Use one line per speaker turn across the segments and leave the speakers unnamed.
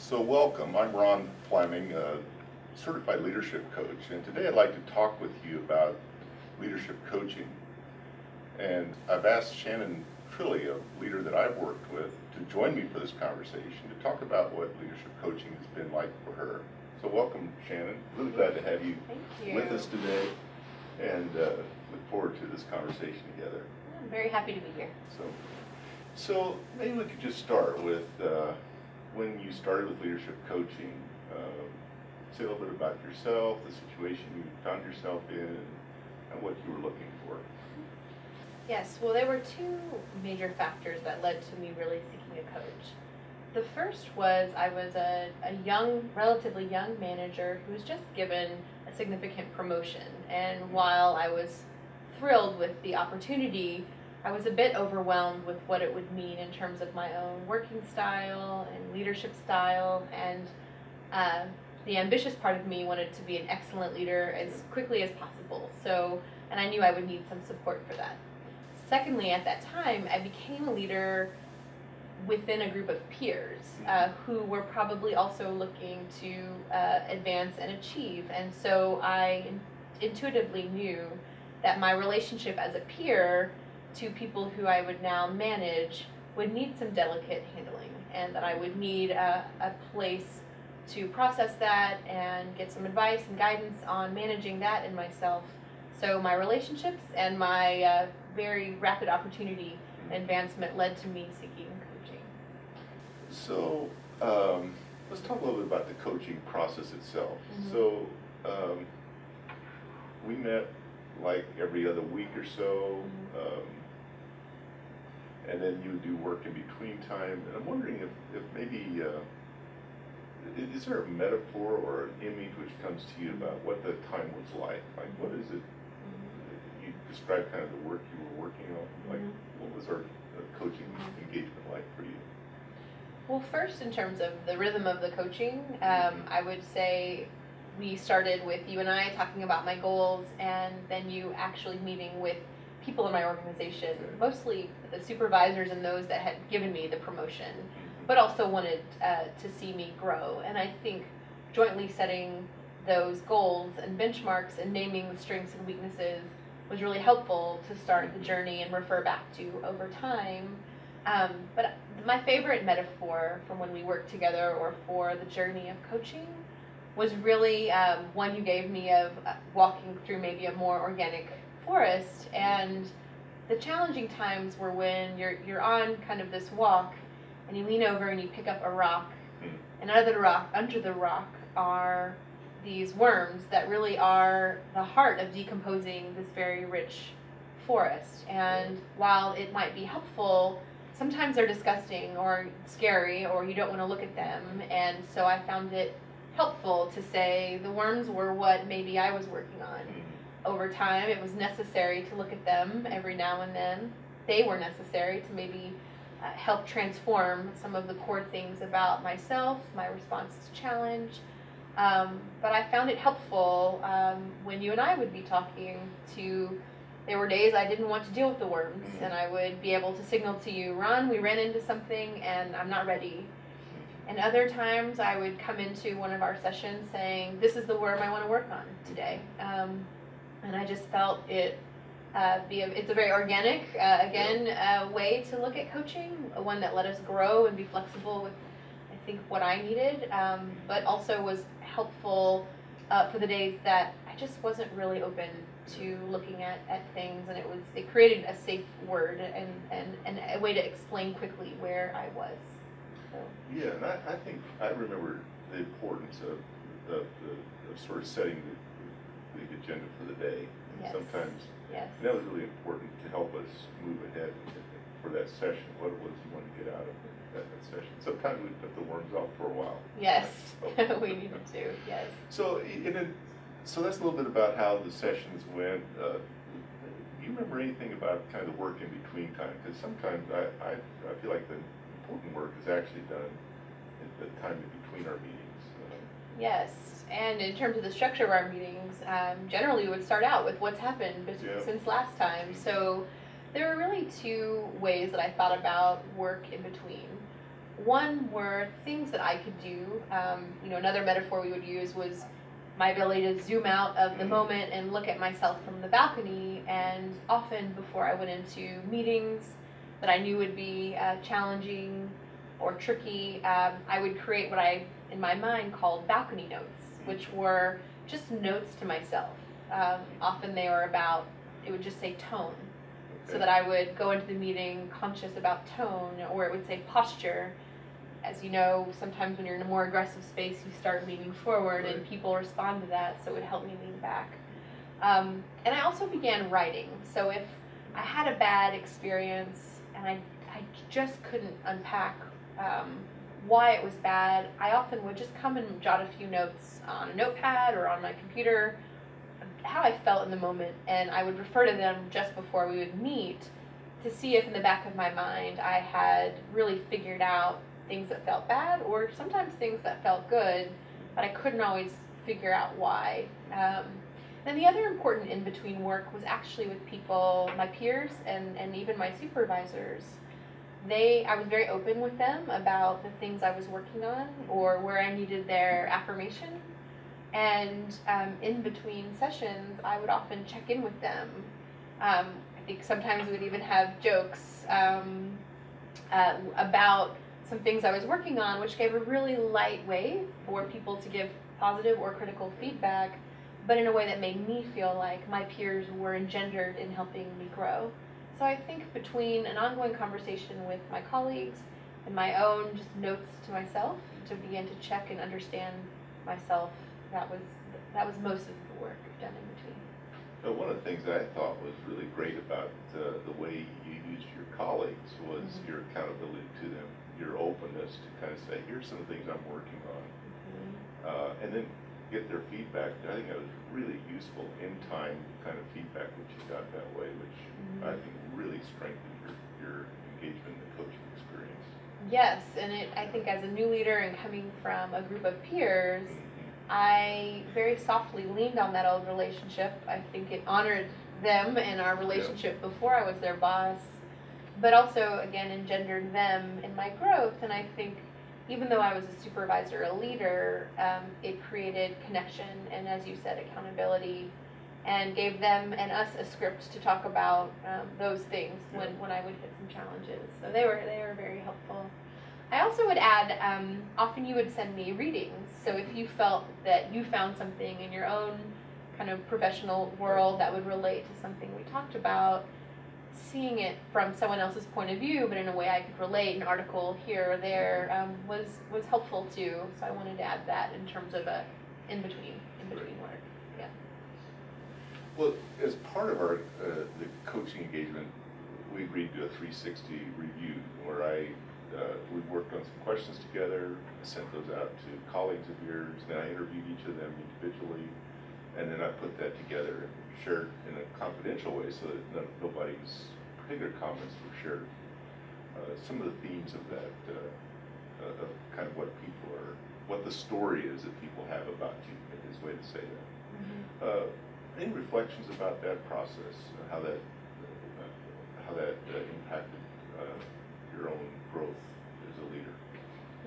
So welcome, I'm Ron Fleming, a certified leadership coach, and today I'd like to talk with you about leadership coaching. And I've asked Shannon Trilly, a leader that I've worked with, to join me for this conversation to talk about what leadership coaching has been like for her. So welcome, Shannon. Really glad to have you with us today, and look forward to this conversation together.
I'm very happy to be here.
So maybe we could just start with when you started with leadership coaching. Say a little bit about yourself, the situation you found yourself in, and what you were looking for.
Yes, well, there were two major factors that led to me really seeking a coach. The first was I was a relatively young manager who was just given a significant promotion. And while I was thrilled with the opportunity, I was a bit overwhelmed with what it would mean in terms of my own working style and leadership style, and the ambitious part of me wanted to be an excellent leader as quickly as possible. And I knew I would need some support for that. Secondly, at that time, I became a leader within a group of peers who were probably also looking to advance and achieve, and so I intuitively knew that my relationship as a peer to people who I would now manage would need some delicate handling, and that I would need a place to process that and get some advice and guidance on managing that in myself. So my relationships and my very rapid opportunity advancement led to me seeking coaching.
So let's talk a little bit about the coaching process itself.
Mm-hmm.
So we met like every other week or so. And then you do work in between time. And I'm wondering if maybe, is there a metaphor or an image which comes to you about what the time was like? Like, what is it? You describe kind of the work you were working on. Like, what was our coaching engagement like for you?
Well, first, in terms of the rhythm of the coaching, I would say we started with you and I talking about my goals, and then you actually meeting with people in my organization, mostly the supervisors and those that had given me the promotion, but also wanted to see me grow. And I think jointly setting those goals and benchmarks and naming the strengths and weaknesses was really helpful to start the journey and refer back to over time. But my favorite metaphor from when we worked together or for the journey of coaching was really one you gave me of walking through maybe a more organic forest, and the challenging times were when you're on kind of this walk and you lean over and you pick up a rock, and under the rock are these worms that really are the heart of decomposing this very rich forest. And while it might be helpful, sometimes they're disgusting or scary, or you don't want to look at them. And so I found it helpful to say the worms were what maybe I was working on. Over time, it was necessary to look at them every now and then. They were necessary to maybe help transform some of the core things about myself, my response to challenge. But I found it helpful when you and I would be talking there were days I didn't want to deal with the worms, and I would be able to signal to you, Ron, we ran into something and I'm not ready. And other times I would come into one of our sessions saying, this is the worm I want to work on today. And I just felt it's a very organic, way to look at coaching, one that let us grow and be flexible with, I think, what I needed, but also was helpful for the days that I just wasn't really open to looking at things, and it created a safe word and a way to explain quickly where I was. So.
Yeah, and I think I remember the importance of sort of setting the agenda for the day. And
yes.
Sometimes that was really important to help us move ahead for that session, what it was you wanted to get out of that session. Sometimes we put the worms off for a while.
Yes, we needed to, yes.
So that's a little bit about how the sessions went. Do you remember anything about kind of the work in between time? Because sometimes I feel like the important work is actually done at the time in between our meetings.
Yes, and in terms of the structure of our meetings, generally we would start out with what's happened since last time. So there were really two ways that I thought about work in between. One were things that I could do. Another metaphor we would use was my ability to zoom out of the moment and look at myself from the balcony. And often before I went into meetings that I knew would be challenging or tricky, I would create what I, in my mind, called balcony notes, which were just notes to myself. Often they were about, it would just say tone. So that I would go into the meeting conscious about tone, or it would say posture. As you know, sometimes when you're in a more aggressive space, you start leaning forward, and people respond to that, so it would help me lean back. And I also began writing. So if I had a bad experience and I just couldn't unpack why it was bad, I often would just come and jot a few notes on a notepad or on my computer, how I felt in the moment, and I would refer to them just before we would meet to see if in the back of my mind I had really figured out things that felt bad, or sometimes things that felt good, but I couldn't always figure out why. And the other important in-between work was actually with people, my peers and even my supervisors. I was very open with them about the things I was working on or where I needed their affirmation. And in between sessions, I would often check in with them. I think sometimes we would even have jokes about some things I was working on, which gave a really light way for people to give positive or critical feedback, but in a way that made me feel like my peers were engendered in helping me grow. So I think between an ongoing conversation with my colleagues and my own just notes to myself to begin to check and understand myself, that was most of the work done in between.
One of the things that I thought was really great about the way you used your colleagues was your accountability to them, your openness to kind of say, here's some things I'm working on, and then get their feedback. I think that was really useful in-time kind of feedback which you got that way, which I think really strengthened your engagement in the coaching experience.
Yes, and I think as a new leader and coming from a group of peers, I very softly leaned on that old relationship. I think it honored them and our relationship before I was their boss, but also, again, engendered them in my growth. And I think even though I was a supervisor, a leader, it created connection and, as you said, accountability, and gave them and us a script to talk about those things when I would hit some challenges. So they were very helpful. I also would add, often you would send me readings. So if you felt that you found something in your own kind of professional world that would relate to something we talked about, seeing it from someone else's point of view, but in a way I could relate, an article here or there, was helpful too. So I wanted to add that in terms of a in-between work. Yeah.
Well, as part of our the coaching engagement, we agreed to a 360 review where we worked on some questions together, sent those out to colleagues of yours, then I interviewed each of them individually, and then I put that together and shared in a confidential way so that nobody's particular comments were shared. Some of the themes of that, of kind of what the story is that people have about you, is a way to say that. Any reflections about that process, how that impacted your own growth as a leader?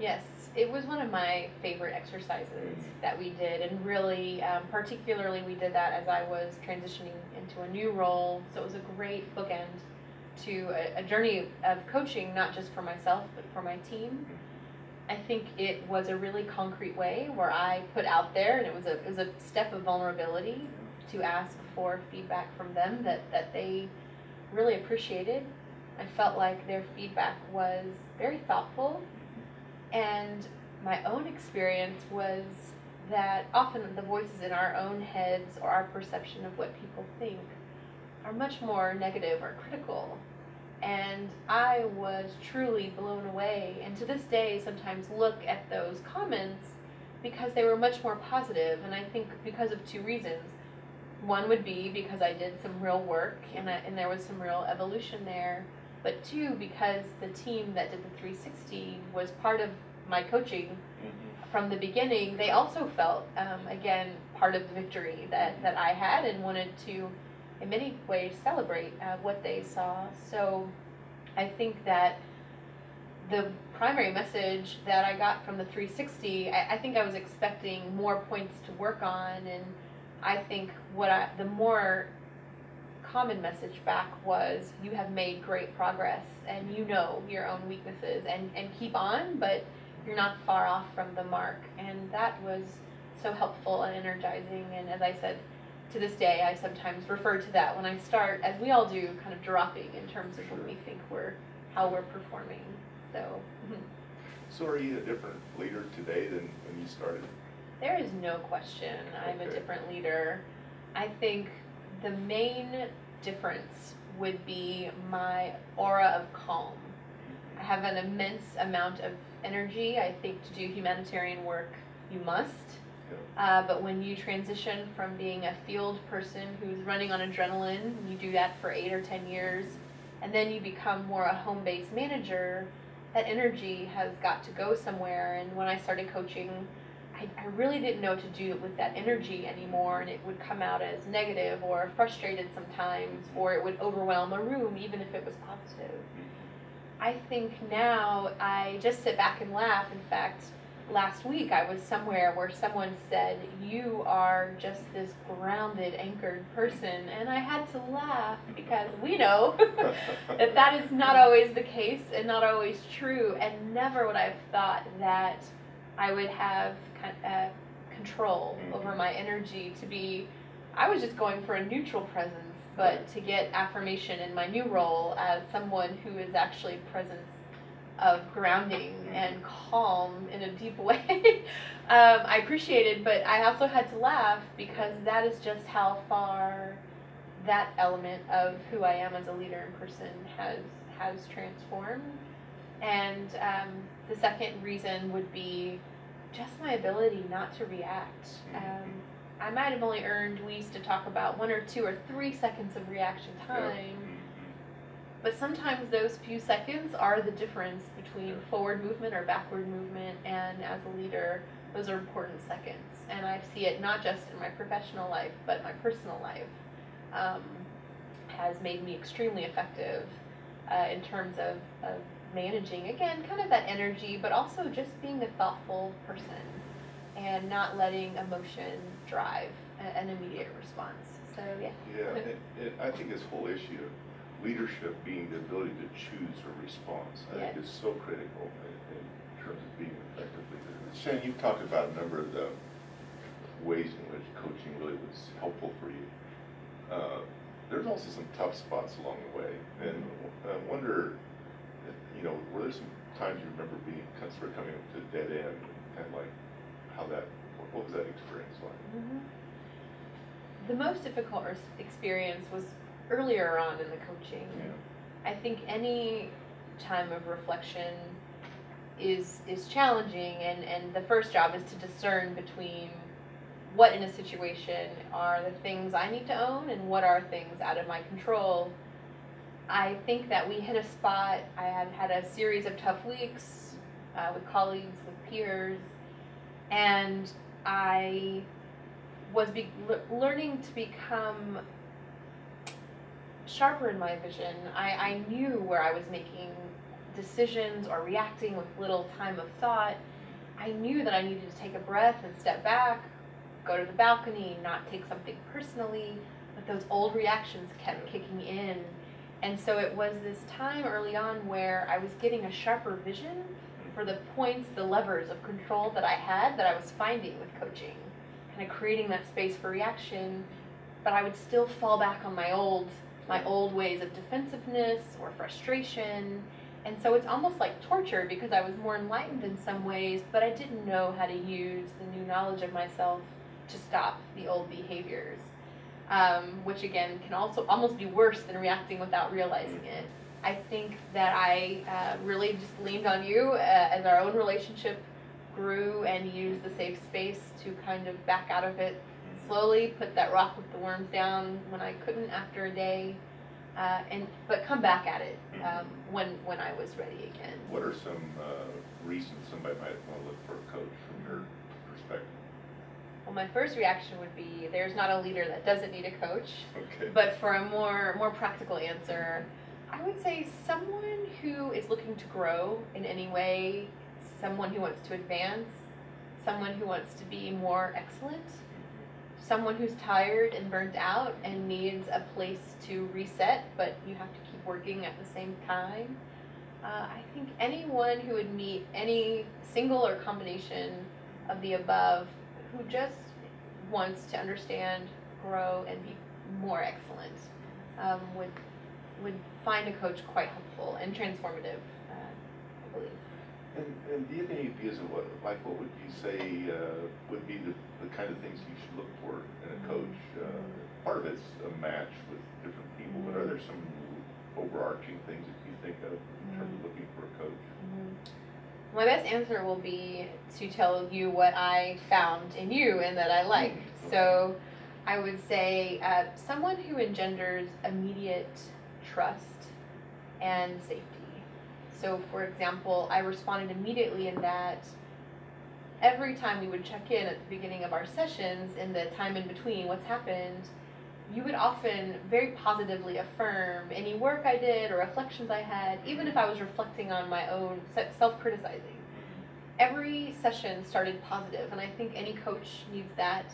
Yes, it was one of my favorite exercises that we did, and really, particularly we did that as I was transitioning into a new role, so it was a great bookend to a journey of coaching, not just for myself, but for my team. I think it was a really concrete way where I put out there, and it was a step of vulnerability to ask for feedback from them that they really appreciated. I felt like their feedback was very thoughtful, and my own experience was that often the voices in our own heads or our perception of what people think are much more negative or critical. And I was truly blown away, and to this day sometimes look at those comments because they were much more positive, and I think because of two reasons. One would be because I did some real work and there was some real evolution there, but two, because the team that did the 360 was part of my coaching from the beginning. They also felt, again, part of the victory that I had, and wanted to, in many ways, celebrate what they saw. So I think that the primary message that I got from the 360, I think I was expecting more points to work on, and I think the more common message back was, you have made great progress and you know your own weaknesses, and keep on, but you're not far off from the mark. And that was so helpful and energizing. And as I said, to this day, I sometimes refer to that when I start, as we all do, kind of dropping in terms of when we think how we're performing. So.
So are you a different leader today than when you started?
There is no question I'm a different leader. I think the main difference would be my aura of calm. I have an immense amount of energy. I think to do humanitarian work, you must. But when you transition from being a field person who's running on adrenaline, you do that for 8 or 10 years, and then you become more a home-based manager, that energy has got to go somewhere. And when I started coaching, I really didn't know what to do with that energy anymore, and it would come out as negative or frustrated sometimes, or it would overwhelm a room even if it was positive. I think now I just sit back and laugh. In fact, last week I was somewhere where someone said, "You are just this grounded, anchored person," and I had to laugh because we know that is not always the case and not always true, and never would I have thought that I would have control over my energy to be. I was just going for a neutral presence, but to get affirmation in my new role as someone who is actually presence of grounding and calm in a deep way, I appreciated, but I also had to laugh because that is just how far that element of who I am as a leader and person has transformed. And the second reason would be just my ability not to react. I might have only earned, we used to talk about 1 or 2 or 3 seconds of reaction time, but sometimes those few seconds are the difference between forward movement or backward movement, and as a leader, those are important seconds. And I see it not just in my professional life, but my personal life has made me extremely effective in terms of managing, again, kind of that energy, but also just being a thoughtful person and not letting emotion drive an immediate response. So, yeah.
Yeah, I think this whole issue of leadership being the ability to choose a response, I think is so critical in terms of being an effective leader. Shannon, you've talked about a number of the ways in which coaching really was helpful for you. There's also some tough spots along the way, and I wonder, were there some times you remember sort of coming up to a dead end, and like what was that experience like?
The most difficult experience was earlier on in the coaching. I think any time of reflection is challenging, and the first job is to discern between what in a situation are the things I need to own and what are things out of my control. I think that we hit a spot. I had a series of tough weeks with colleagues, with peers, and I was learning to become sharper in my vision. I knew where I was making decisions or reacting with little time of thought. I knew that I needed to take a breath and step back, go to the balcony, not take something personally, but those old reactions kept kicking in. And so it was this time early on where I was getting a sharper vision for the points, the levers of control that I was finding with coaching, kind of creating that space for reaction, but I would still fall back on my old ways of defensiveness or frustration. And so it's almost like torture because I was more enlightened in some ways, but I didn't know how to use the new knowledge of myself to stop the old behaviors, which again can also almost be worse than reacting without realizing it. I think that I really just leaned on you as our own relationship grew, and used the safe space to kind of back out of it slowly, put that rock with the worms down when I couldn't after a day, but come back at it when I was ready again.
What are some reasons somebody might want to look for a coach from your perspective?
Well, my first reaction would be there's not a leader that doesn't need a coach.
Okay.
But for a more practical answer, I would say someone who is looking to grow in any way, someone who wants to advance, someone who wants to be more excellent, someone who's tired and burnt out and needs a place to reset, but you have to keep working at the same time. I think anyone who would meet any single or combination of the above who just wants to understand, grow, and be more excellent would find a coach quite helpful and transformative, I believe.
And do you have any views of what would you say would be the kind of things you should look for in a coach? Part of it's a match with different people, but are there some overarching things that you think of in terms of looking for a coach?
My best answer will be to tell you what I found in you and that I liked.
Okay.
So I would say someone who engenders immediate trust and safety. So for example, I responded immediately in that every time we would check in at the beginning of our sessions, in the time in between, what's happened, you would often very positively affirm any work I did or reflections I had, even if I was reflecting on my own self-criticizing. Every session started positive, and I think any coach needs that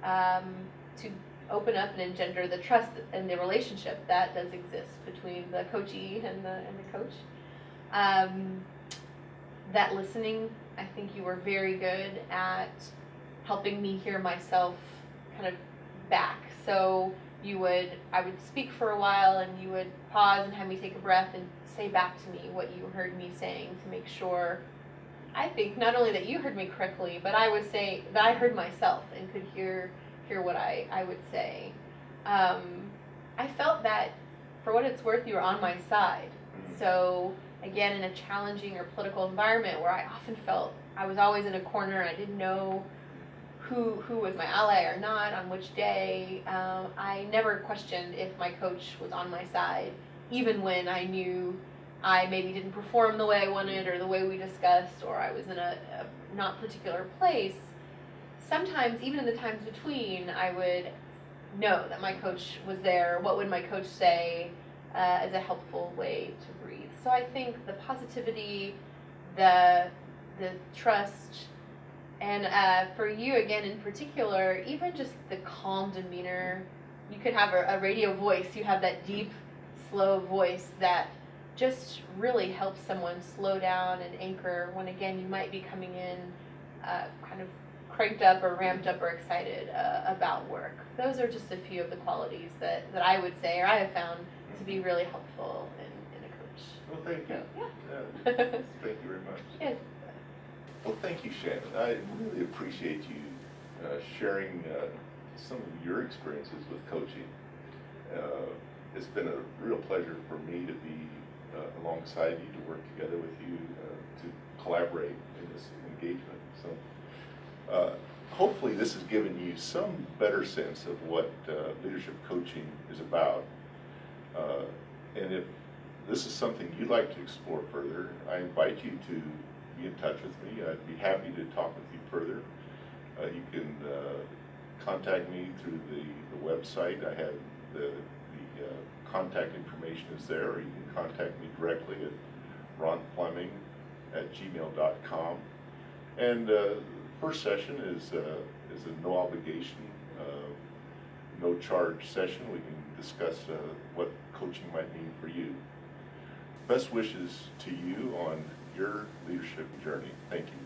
to open up and engender the trust and the relationship that does exist between the coachee and the coach. That listening, I think you were very good at helping me hear myself kind of back. So I would speak for a while and you would pause and have me take a breath and say back to me what you heard me saying to make sure, I think, not only that you heard me correctly, but I would say that I heard myself and could hear what I would say. I felt that, for what it's worth, you were on my side. So again, in a challenging or political environment where I often felt I was always in a corner, I didn't know who was my ally or not, on which day, I never questioned if my coach was on my side, even when I knew I maybe didn't perform the way I wanted or the way we discussed, or I was in a not particular place. Sometimes, even in the times between, I would know that my coach was there. What would my coach say as a helpful way to breathe? So I think the positivity, the trust, and for you, again, in particular, even just the calm demeanor. You could have a radio voice. You have that deep, slow voice that just really helps someone slow down and anchor when, again, you might be coming in kind of cranked up or ramped up or excited about work. Those are just a few of the qualities that I would say, or I have found to be really helpful in a coach.
Well, thank you.
Yeah.
Thank you very much.
Yes.
Well, thank you, Shannon. I really appreciate you sharing some of your experiences with coaching. It's been a real pleasure for me to be alongside you, to work together with you, to collaborate in this engagement. So hopefully this has given you some better sense of what leadership coaching is about. And if this is something you'd like to explore further, I invite you to be in touch with me. I'd be happy to talk with you further. You can contact me through the website. I have the contact information is there, or you can contact me directly at ronfleming@gmail.com. And first session is a no obligation, no charge session. We can discuss what coaching might mean for you. Best wishes to you on your leadership journey. Thank you.